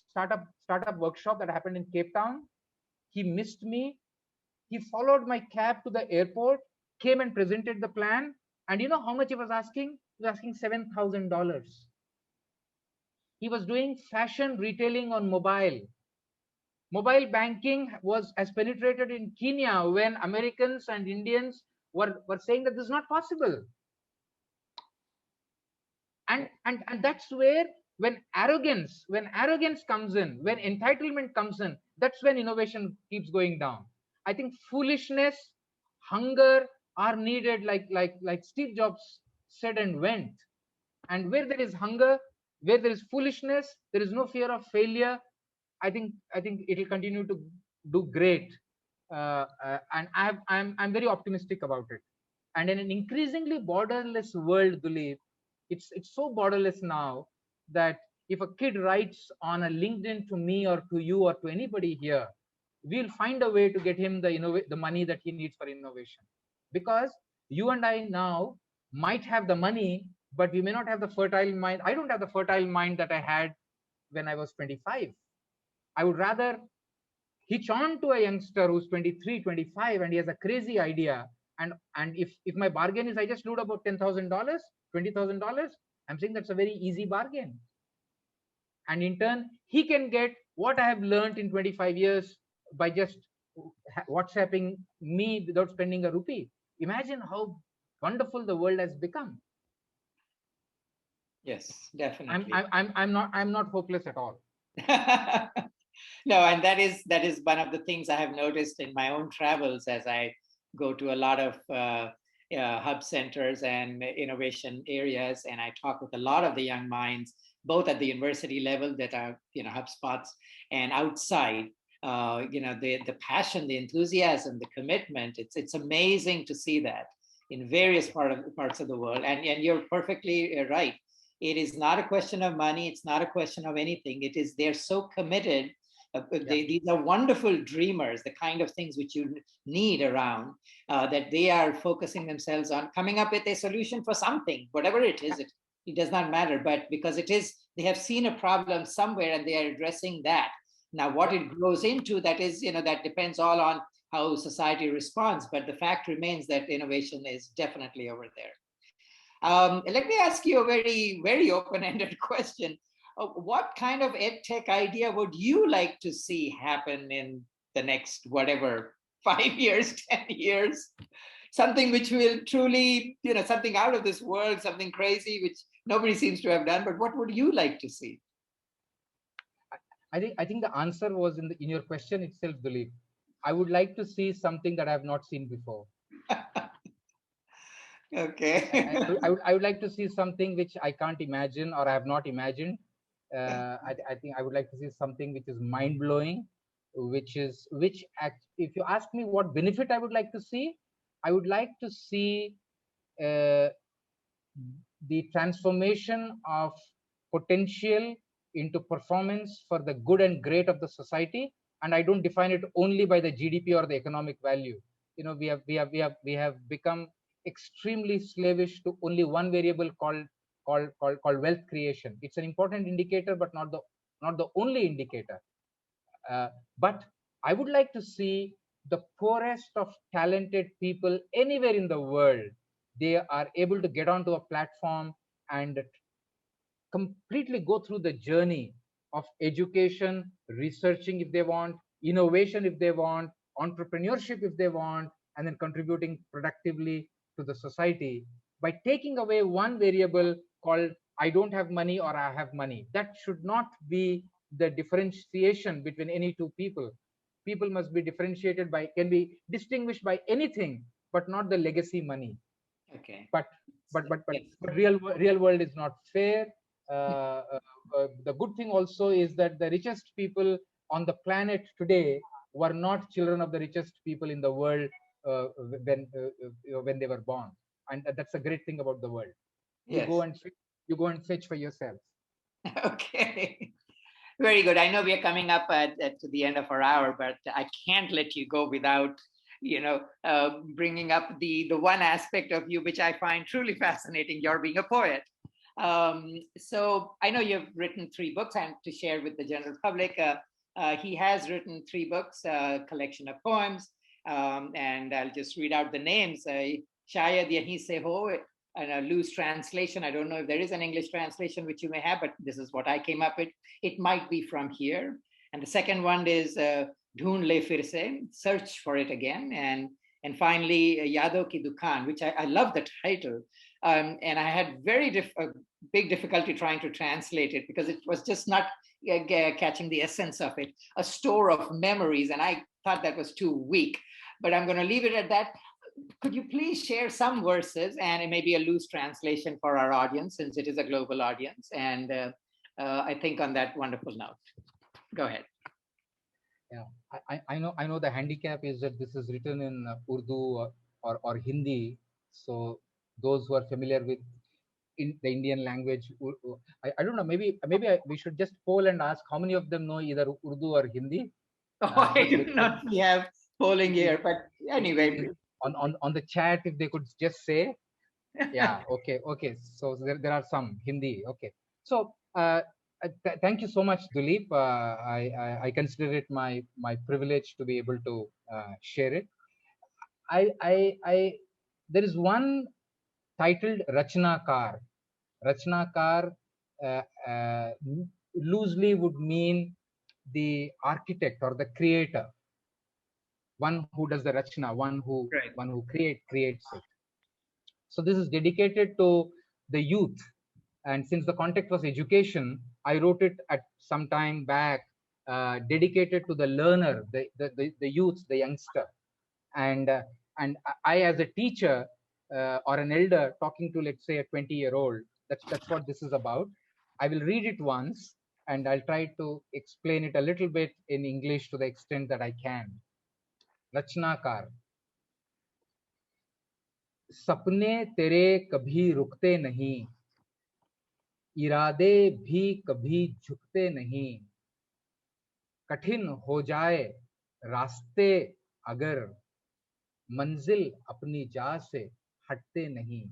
startup workshop that happened in Cape Town. He missed me. He followed my cab to the airport, came and presented the plan. And you know how much he was asking? He was asking $7,000. He was doing fashion retailing on mobile. Mobile banking was as penetrated in Kenya when Americans and Indians were saying that this is not possible. And that's where, when arrogance comes in, when entitlement comes in, that's when innovation keeps going down. I think foolishness, hunger are needed, like Steve Jobs said and went. And where there is hunger, where there is foolishness, there is no fear of failure. I think it will continue to do great, and I'm very optimistic about it. And in an increasingly borderless world, Duleep, it's so borderless now that if a kid writes on a LinkedIn to me or to you or to anybody here, we'll find a way to get him the money that he needs for innovation, because you and I now might have the money, but we may not have the fertile mind. I don't have the fertile mind that I had when I was 25. I would rather hitch on to a youngster who's 23, 25, and he has a crazy idea. And if my bargain is I just load about $10,000, $20,000, I'm saying that's a very easy bargain. And in turn, he can get what I have learned in 25 years by just WhatsApping me without spending a rupee. Imagine how wonderful the world has become. Yes, definitely. I'm not hopeless at all. No, and that is one of the things I have noticed in my own travels as I go to a lot of hub centers and innovation areas, and I talk with a lot of the young minds, both at the university level that are HubSpots and outside. The passion, the enthusiasm, the commitment. It's amazing to see that in various parts of the world. And you're perfectly right. It is not a question of money. It's not a question of anything. It is they're so committed. These are wonderful dreamers, the kind of things which you need around, that they are focusing themselves on coming up with a solution for something, whatever it is. It does not matter, but because they have seen a problem somewhere and they are addressing that. Now, what it grows into, that is, that depends all on how society responds. But the fact remains that innovation is definitely over there. Let me ask you a very, very open-ended question. What kind of EdTech idea would you like to see happen in the next, whatever, 5 years, 10 years? Something which will truly, something out of this world, something crazy, which nobody seems to have done. But what would you like to see? I think the answer was in your question itself, Duleep. I would like to see something that I have not seen before. Okay. I would like to see something which I can't imagine or I have not imagined. I think I would like to see something which is mind blowing, if you ask me what benefit I would like to see, I would like to see the transformation of potential into performance for the good and great of the society. And I don't define it only by the GDP or the economic value. We have become extremely slavish to only one variable called wealth creation. It's an important indicator, but not the only indicator. But I would like to see the poorest of talented people anywhere in the world. They are able to get onto a platform and completely go through the journey of education, researching if they want, innovation if they want, entrepreneurship if they want, and then contributing productively to the society by taking away one variable called I don't have money or I have money. That should not be the differentiation between any two people. People must be differentiated can be distinguished by anything, but not the legacy money. Okay. But real world is not fair. The good thing also is that the richest people on the planet today were not children of the richest people in the world when they were born, and that's a great thing about the world. You go and fetch for yourself. Okay. Very good. I know we are coming up to the end of our hour, but I can't let you go without, bringing up the one aspect of you which I find truly fascinating. You're being a poet. So I know you've written 3 books, and to share with the general public, he has written 3 books, a collection of poems, and I'll just read out the names. Shayad Yahi Se Ho, and a loose translation. I don't know if there is an English translation which you may have, but this is what I came up with. It might be from here. And the second one is Dhoond Le Fir Se, search for it again. And finally, Yado Ki Dukaan, which I love the title. And I had big difficulty trying to translate it because it was just not catching the essence of it. A store of memories, and I thought that was too weak. But I'm going to leave it at that. Could you please share some verses, and it may be a loose translation for our audience since it is a global audience, and I think on that wonderful note. Go ahead. Yeah, I know the handicap is that this is written in Urdu or Hindi. So those who are familiar with the Indian language, I don't know, maybe we should just poll and ask how many of them know either Urdu or Hindi. I do not have polling here, but anyway. On the chat, if they could just say, yeah, okay. So there are some Hindi. Okay. So Thank you so much, Duleep. I consider it my privilege to be able to share it. I there is one titled Rachnakar. Rachnakar uh, uh, loosely would mean the architect or the creator, one who does the Rachna, Right. one who creates it. So this is dedicated to the youth. And since the context was education, I wrote it at some time back, dedicated to the learner, the youth, the youngster. And I, as a teacher or an elder talking to, let's say, a 20-year-old, that's what this is about. I will read it once and I'll try to explain it a little bit in English to the extent that I can. Rachnakar. सपने तेरे कभी रुकते नहीं, इरादे भी कभी झुकते नहीं, कठिन हो जाए रास्ते अगर, मंजिल अपनी जा से हटते नहीं।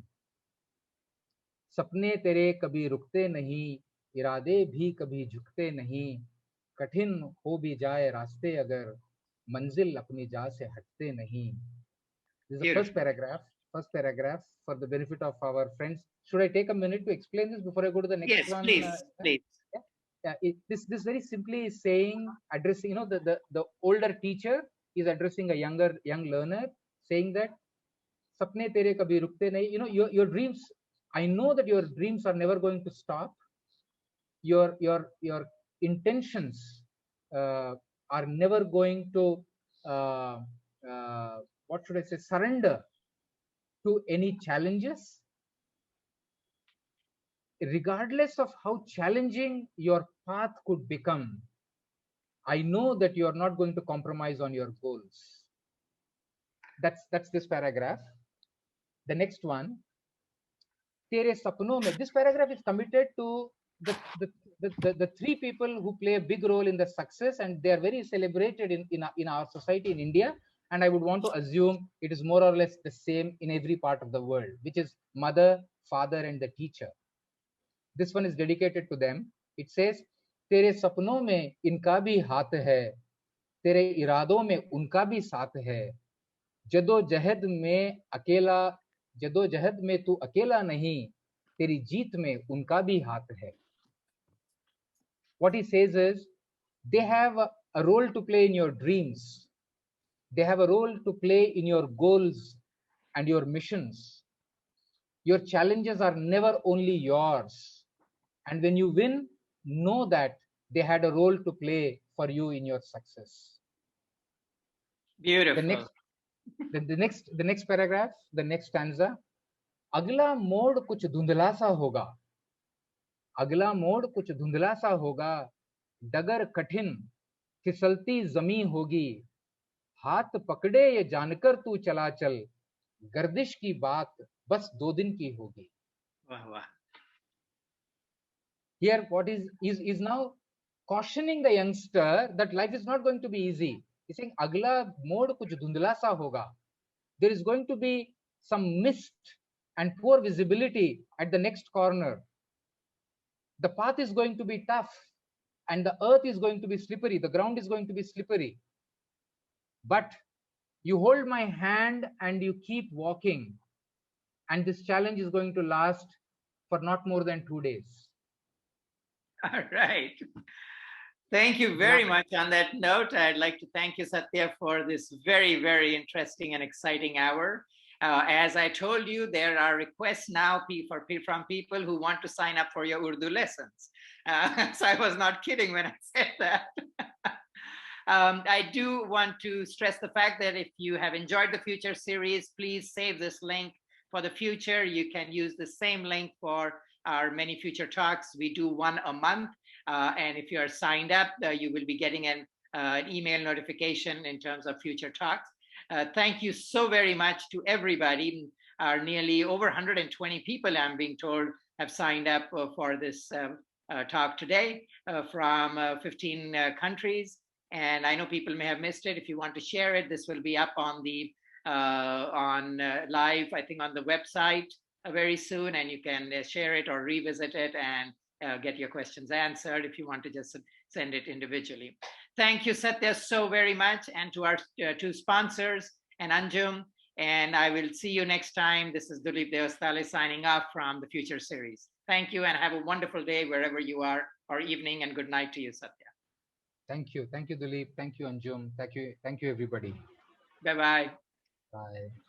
सपने तेरे कभी रुकते नहीं, इरादे भी कभी झुकते नहीं, कठिन हो भी जाए रास्ते अगर, मंजिल अपनी जा से हटते नहीं। This is the first Beautiful. paragraph. First paragraph for the benefit of our friends. Should I take a minute to explain this before I go to the next Yes, one? please, please. Yeah, yeah. This very simply is saying, addressing, the older teacher is addressing a young learner, saying that sapne tere kabhi rukte nahi. Your dreams. I know that your dreams are never going to stop. Your intentions are never going to uh, what should I say, surrender to any challenges, regardless of how challenging your path could become. I know that you are not going to compromise on your goals. That's this paragraph. The next one, तेरे सपनों में. This paragraph is committed to the three people who play a big role in the success, and they are very celebrated in our society in India. And I would want to assume it is more or less the same in every part of the world, which is mother, father, and the teacher. This one is dedicated to them. It says, तेरे सपनों में इनका भी हाथ है, तेरे इरादों में उनका भी साथ है, जदोजहद में अकेला, जदोजहद में तू अकेला नहीं, तेरी जीत में उनका भी हाथ है. What he says is, they have a role to play in your dreams. They have a role to play in your goals and your missions. Your challenges are never only yours. And when you win, know that they had a role to play for you in your success. Beautiful. The next paragraph, the next stanza. अगला मोड़ कुछ धुंधला सा होगा, अगला मोड़ कुछ धुंधला सा होगा, डगर कठिन फिसलती जमी होगी, हाथ पकड़े ये जानकर तू चला चल, गर्दिश की बात बस 2 दिन की होगी. Wow, wow. Here what is now cautioning the youngster that life is not going to be easy. He's saying agla mode kuch dhundla sa hoga. There is going to be some mist and poor visibility at the next corner. The path is going to be tough and the earth is going to be slippery, the ground is going to be slippery, but you hold my hand and you keep walking, and this challenge is going to last for not more than 2 days. All right. Thank you very much. On that note, I'd like to thank you, Satya, for this very, very interesting and exciting hour. As I told you, there are requests now from people who want to sign up for your Urdu lessons. So I was not kidding when I said that. I do want to stress the fact that if you have enjoyed the Future series, please save this link for the future. You can use the same link for our many future talks. We do one a month. And if you are signed up, you will be getting an email notification in terms of future talks. Thank you so very much to everybody. Our nearly over 120 people, I'm being told, have signed up for this talk today from 15 countries. And I know people may have missed it. If you want to share it, this will be up on the live, I think, on the website very soon, and you can share it or revisit it and get your questions answered if you want to just send it individually. Thank you, Satya, so very much, and to our two sponsors and Anjum. And I will see you next time. This is Duleep Deosthale signing off from the Future Series. Thank you, and have a wonderful day wherever you are, or evening, and good night to you, Satya. Thank you, Duleep. Thank you, Anjum. Thank you, everybody. Bye-bye. Bye.